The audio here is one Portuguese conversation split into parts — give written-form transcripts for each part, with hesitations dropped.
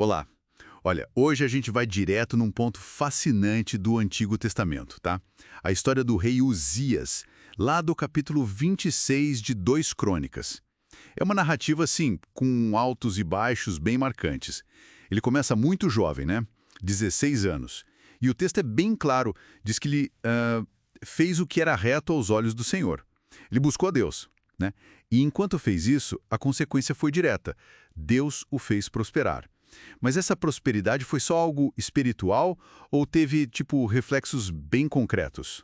Olá. Olha, hoje a gente vai direto num ponto fascinante do Antigo Testamento, tá? A história do rei Uzias, lá do capítulo 26 de 2 Crônicas. É uma narrativa, assim, com altos e baixos bem marcantes. Ele começa muito jovem, né? 16 anos. E o texto é bem claro, diz que ele fez o que era reto aos olhos do Senhor. Ele buscou a Deus, né? E enquanto fez isso, a consequência foi direta. Deus o fez prosperar. Mas essa prosperidade foi só algo espiritual ou teve, tipo, reflexos bem concretos?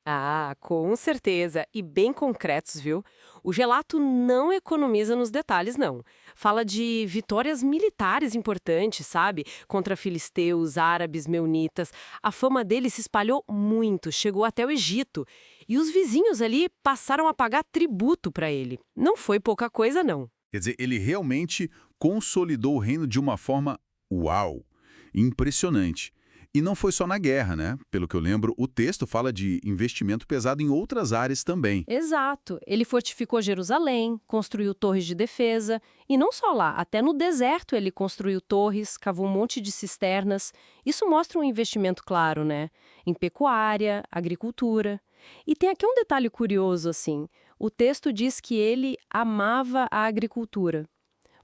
Ah, com certeza. E bem concretos, viu? O relato não economiza nos detalhes, não. Fala de vitórias militares importantes, sabe? Contra filisteus, árabes, meunitas. A fama dele se espalhou muito, chegou até o Egito. E os vizinhos ali passaram a pagar tributo para ele. Não foi pouca coisa, não. Quer dizer, ele realmente consolidou o reino de uma forma uau, impressionante. E não foi só na guerra, né? Pelo que eu lembro, o texto fala de investimento pesado em outras áreas também. Exato. Ele fortificou Jerusalém, construiu torres de defesa, e não só lá, até no deserto ele construiu torres, cavou um monte de cisternas. Isso mostra um investimento claro, né? Em pecuária, agricultura. E tem aqui um detalhe curioso, assim. O texto diz que ele amava a agricultura.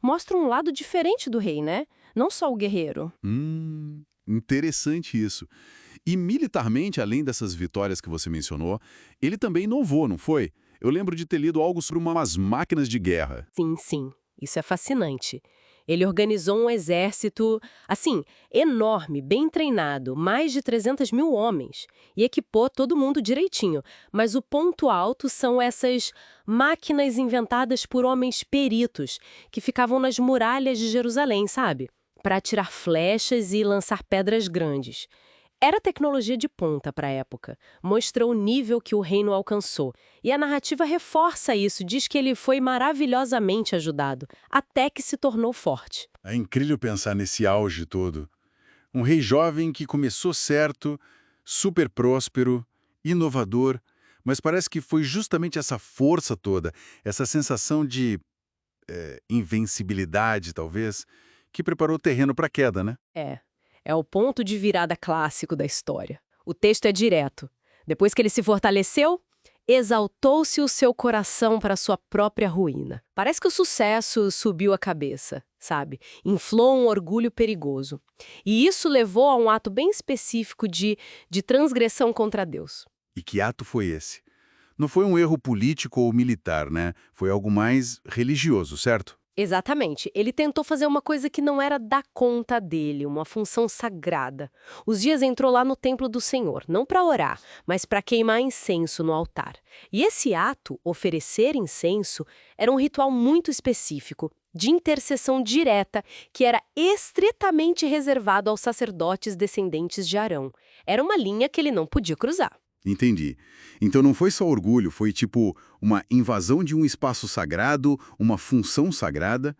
Mostra um lado diferente do rei, né? Não só o guerreiro. Interessante isso. E militarmente, além dessas vitórias que você mencionou, ele também inovou, não foi? Eu lembro de ter lido algo sobre umas máquinas de guerra. Sim, sim. Isso é fascinante. Ele organizou um exército, assim, enorme, bem treinado, mais de 300 mil homens, e equipou todo mundo direitinho. Mas o ponto alto são essas máquinas inventadas por homens peritos, que ficavam nas muralhas de Jerusalém, sabe? Para atirar flechas e lançar pedras grandes. Era tecnologia de ponta para a época, mostrou o nível que o reino alcançou. E a narrativa reforça isso, diz que ele foi maravilhosamente ajudado, até que se tornou forte. É incrível pensar nesse auge todo. Um rei jovem que começou certo, super próspero, inovador, mas parece que foi justamente essa força toda, essa sensação de invencibilidade, talvez, que preparou o terreno para a queda, né? É, é o ponto de virada clássico da história. O texto é direto. Depois que ele se fortaleceu, exaltou-se o seu coração para sua própria ruína. Parece que o sucesso subiu a cabeça, sabe? Inflou um orgulho perigoso. E isso levou a um ato bem específico de transgressão contra Deus. E que ato foi esse? Não foi um erro político ou militar, né? Foi algo mais religioso, certo? Exatamente. Ele tentou fazer uma coisa que não era da conta dele, uma função sagrada. Os dias entrou lá no templo do Senhor, não para orar, mas para queimar incenso no altar. E esse ato, oferecer incenso, era um ritual muito específico, de intercessão direta, que era estritamente reservado aos sacerdotes descendentes de Arão. Era uma linha que ele não podia cruzar. Entendi. Então não foi só orgulho, foi tipo uma invasão de um espaço sagrado, uma função sagrada.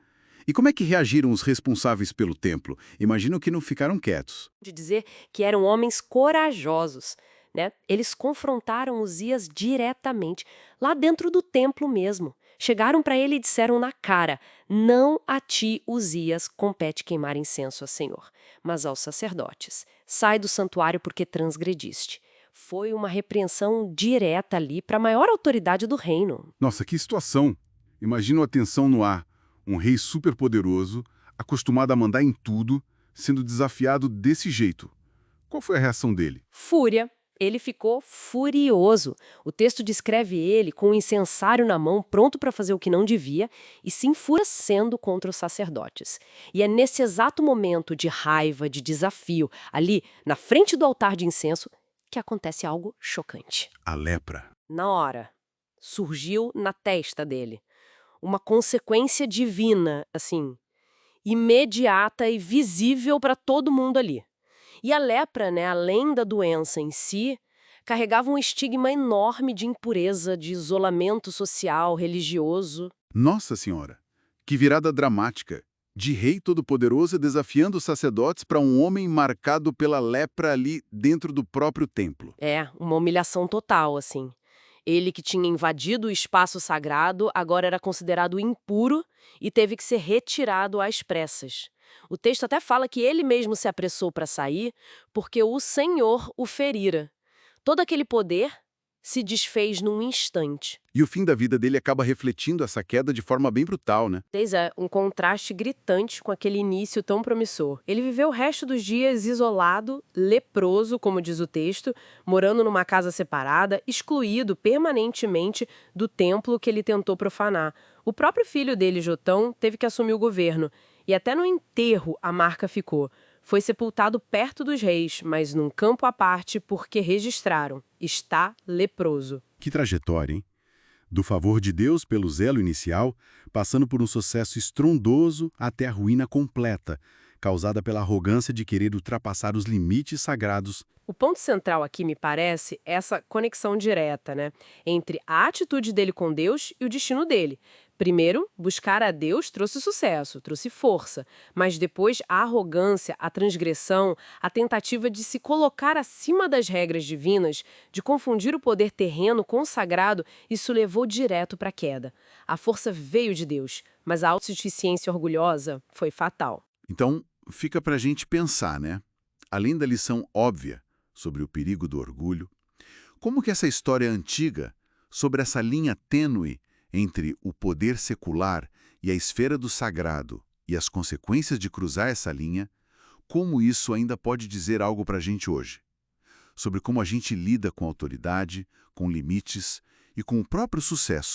E como é que reagiram os responsáveis pelo templo? Imagino que não ficaram quietos. De dizer que eram homens corajosos, né? Eles confrontaram Uzias diretamente, lá dentro do templo mesmo. Chegaram para ele e disseram na cara: não a ti, Uzias, compete queimar incenso a Senhor, mas aos sacerdotes. Sai do santuário porque transgrediste. Foi uma repreensão direta ali para a maior autoridade do reino. Nossa, que situação! Imagino a tensão no ar. Um rei superpoderoso, acostumado a mandar em tudo, sendo desafiado desse jeito. Qual foi a reação dele? Fúria. Ele ficou furioso. O texto descreve ele com um incensário na mão, pronto para fazer o que não devia, e se enfurecendo contra os sacerdotes. E é nesse exato momento de raiva, de desafio, ali na frente do altar de incenso, que acontece algo chocante. A lepra. Na hora, surgiu na testa dele uma consequência divina, assim, imediata e visível para todo mundo ali. E a lepra, né, além da doença em si, carregava um estigma enorme de impureza, de isolamento social, religioso. Nossa Senhora! Que virada dramática! De rei todo-poderoso desafiando os sacerdotes para um homem marcado pela lepra ali dentro do próprio templo. É, uma humilhação total, assim. Ele que tinha invadido o espaço sagrado, agora era considerado impuro e teve que ser retirado às pressas. O texto até fala que ele mesmo se apressou para sair porque o Senhor o ferira. Todo aquele poder se desfez num instante. E o fim da vida dele acaba refletindo essa queda de forma bem brutal, né? Pois é, um contraste gritante com aquele início tão promissor. Ele viveu o resto dos dias isolado, leproso, como diz o texto, morando numa casa separada, excluído permanentemente do templo que ele tentou profanar. O próprio filho dele, Jotão, teve que assumir o governo. E até no enterro a marca ficou. Foi sepultado perto dos reis, mas num campo à parte porque registraram: está leproso. Que trajetória, hein? Do favor de Deus pelo zelo inicial, passando por um sucesso estrondoso até a ruína completa, causada pela arrogância de querer ultrapassar os limites sagrados. O ponto central aqui, me parece, é essa conexão direta, né, entre a atitude dele com Deus e o destino dele. Primeiro, buscar a Deus trouxe sucesso, trouxe força, mas depois a arrogância, a transgressão, a tentativa de se colocar acima das regras divinas, de confundir o poder terreno com o sagrado, isso levou direto para a queda. A força veio de Deus, mas a autossuficiência orgulhosa foi fatal. Então, fica pra gente pensar, né? Além da lição óbvia sobre o perigo do orgulho, como que essa história antiga, sobre essa linha tênue entre o poder secular e a esfera do sagrado e as consequências de cruzar essa linha, como isso ainda pode dizer algo pra gente hoje? Sobre como a gente lida com a autoridade, com limites e com o próprio sucesso.